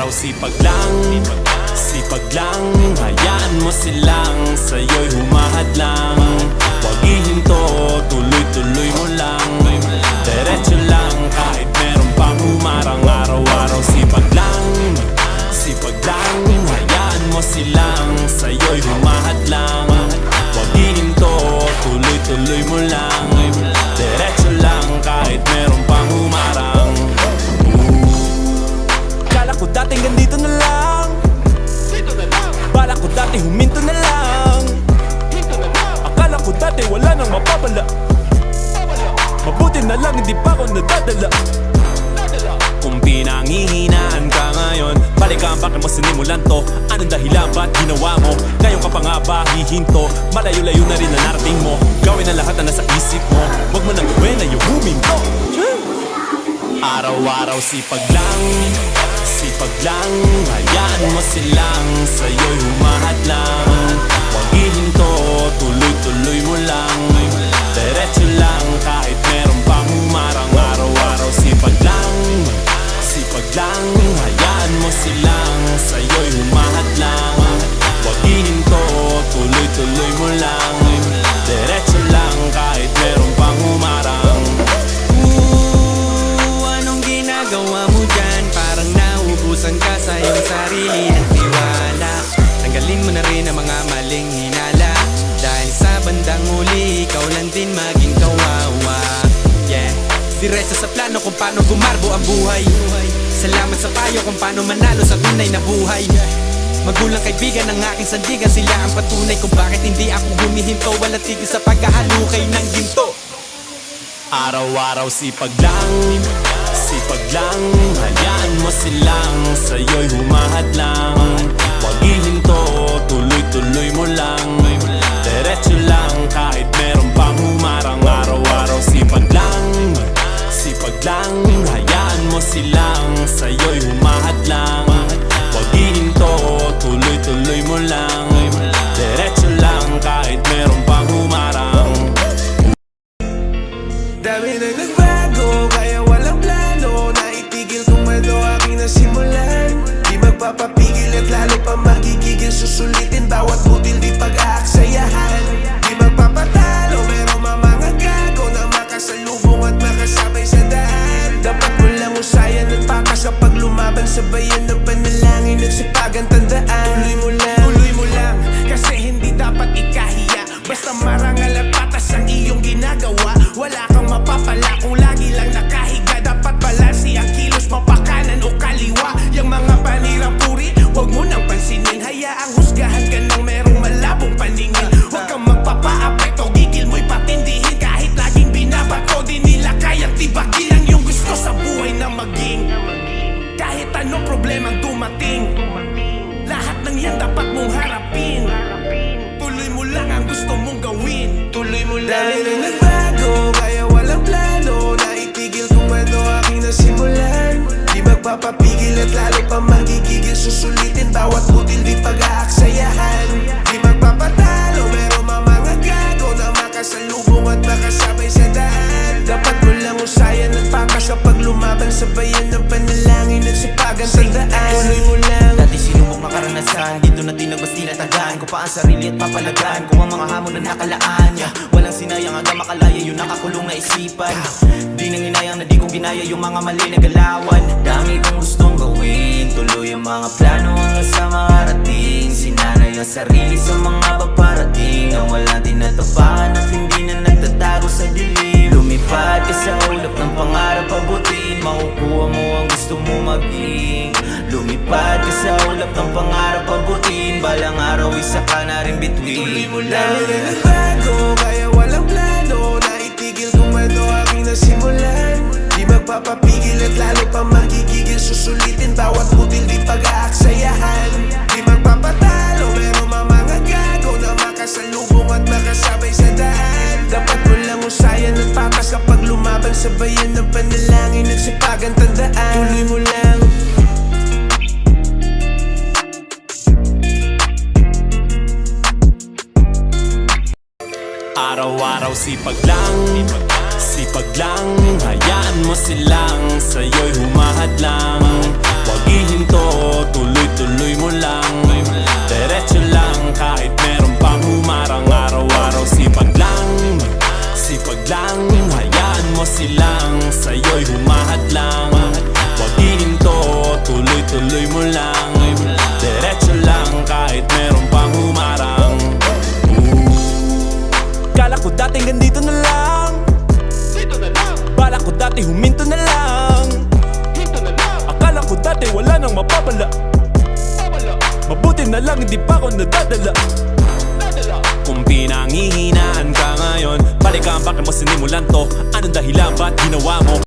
Araw-araw sipag lang, sipag lang. Hayaan mo silang sa'yo'y humahad lang. Huwag ihinto, tuloy-tuloy mo lang. Diretso lang kahit meron pang humarang. Araw-araw sipag lang, sipag lang. Hayaan mo silang sa'yo'y humahad lang. Huwag ihinto, tuloy-tuloy mo lang. Diretso lang kahit meron pang humarang. Kala ko dating ganito na lang, bala ko dati huminto na lang. Akala ko dati wala nang mapapala, mabuti na lang hindi pa ako nadadala. Kung pinanghihinaan ka ngayon, balikan bakit mo sinimulan to? Anong dahilan ba't ginawa mo? Ngayon ka pa nga ba hihinto? Malayo-layo na rin na narating mo. Gawin ang lahat na nasa isip mo. Huwag mo nang gawin na yung huminto. Araw-araw sipag lang, sipag lang. Hayaan mo silang sa'yo'y humahad lang. Huwag ihinto, tuloy-tuloy mo lang. Diretso lang kahit meron pang humarang. Araw-araw sipag lang, sipag lang. Hayaan mo silang sa'yo'y humahad lang. Huwag ihinto, tuloy-tuloy mo lang. Diretso lang kahit meron pang humarang. Anong ginagawa mo dyan? Parang nauubusan ka sa iyong sarili ng tiwala. Tanggalin mo na rin ang mga maling hinala, dahil sa bandang huli ikaw lang din maging kawawa. Yeah, diretso sa plano kung paano gumarbo ang buhay. Salamat sa payo kung paano manalo sa tunay na buhay. Magulang kaibigan ng aking sandigan, sila ang patunay kung bakit hindi ako humihinto. Walang tigil sa paghahalukay ng ginto. Araw-araw sipag lang, sipag lang. Hayaan mo silang sa'yo'y humahad lang. Huwag ihinto, tuloy-tuloy mo lang. Diretso lang kahit meron pang humarang. Araw-araw sipag lang, sipag lang. Hayaan mo silang sa'yo'y humahad lang. Huwag ihinto, tuloy-tuloy mo lang. Diretso lang kahit meron pang humarang. Dami na nagbago, kaya walang plano na itigil kung ano aking nasimulan. Di magpapapigil at lalo pa magigigil. Susulitin bawat butil di pag-aaksayahan. Di magpapatalo, merong mga gago na makasalubong at makasabay sa daan. Dapat mo lang usayan at pakas kapag lumaban. Sabayan ng panalangin at sipagan, tandaan. Tuloy mo lang, kasi hindi dapat ikahiya. Basta marangal at patas ang iyong ginagawa. Wala kang mapapala kung lagi lang nakahiga. Dapat balansi ang kilos, mapakanan o kaliwa. Yang mga panirang puri, huwag mo nang pansinin. Hayaang husgahan ka ng merong malabong paningin. Huwag kang magpapaapekto, gigil mo'y patindihin. Kahit laging binabato, di nila kayang tibakin ang iyong gusto sa buhay na maging. Kahit anong problemang dumating, lahat ng yan dapat mong harapin. Tuloy mo lang ang gusto mong gawin. Tuloy mo lang. Dahil na nagbago, kaya walang plano na itigil kung ano aking nasimulan. Di magpapapigil at lalo pa magigigil. Susulitin bawat butil di pag-aaksayahan. Di magpapatalo, merong mga gago na makasalubong at makasabay sa daan. Dapat mo lang usayan at pakas kapag lumaban. Sabayan ng panalangin at sipagan, tandaan. Tuloy mo lang. Dati sinubok na karanasan, dito na tinagos tinatagaan ko pa ang sarili at papalagaan ko ang mga hamon na nakalaan. Walang sinayang hanggang makalaya yung nakakulong na isipan. Di nang hinayang na di ko ginaya yung mga mali na galawan. Dami kong gustong gawin, tuloy ang mga plano hanggang sa makarating. Sinanay ang sarili sa mga paparating na walang tinatapakan at hindi na nagtatago sa dilim. Lumipad ka sa ulap ng pangarap, abutin, makukuha mo ang gusto mo maging. Lumipad ka sa ulap ng pangarap, abutin, balang araw isa ka na rin bituin. Tuloy mo lang. Dami na nagbago, kaya walang plano na itigil kung ano aking nasimulan. Di magpapapigil at lalo pa magigigil. Susulitin bawat butil di pag-aaksayahan. Di magpapatalo, merong mga gago na makasalubong at makasabay sa daan. Dapat mo lang usayan at pakas kapag lumaban. Sabayan ng panalangin at sipagan, tandaan. Tuloy mo lang. Araw-araw sipag lang, Sipag lang, hayaan mo silang sa'yo'y humahadlang. Huwag ihinto, tuloy-tuloy mo lang. Diretso lang kahit meron pang humarang. Araw-araw sipag lang, hayaan mo silang sa'yo'y humahadlang. Huwag ihinto, tuloy-tuloy mo lang. Diretso lang kahit meron pang humarang. Kala ko dati ganito na lang, bala ko dati huminto na lang. Akala ko dati wala nang mapapala, mabuti na lang hindi pa ako nadadala. Kung pinanghihinaan ka ngayon, balikan bakit mo sinimulan to? Anong dahilan ba't ginawa mo?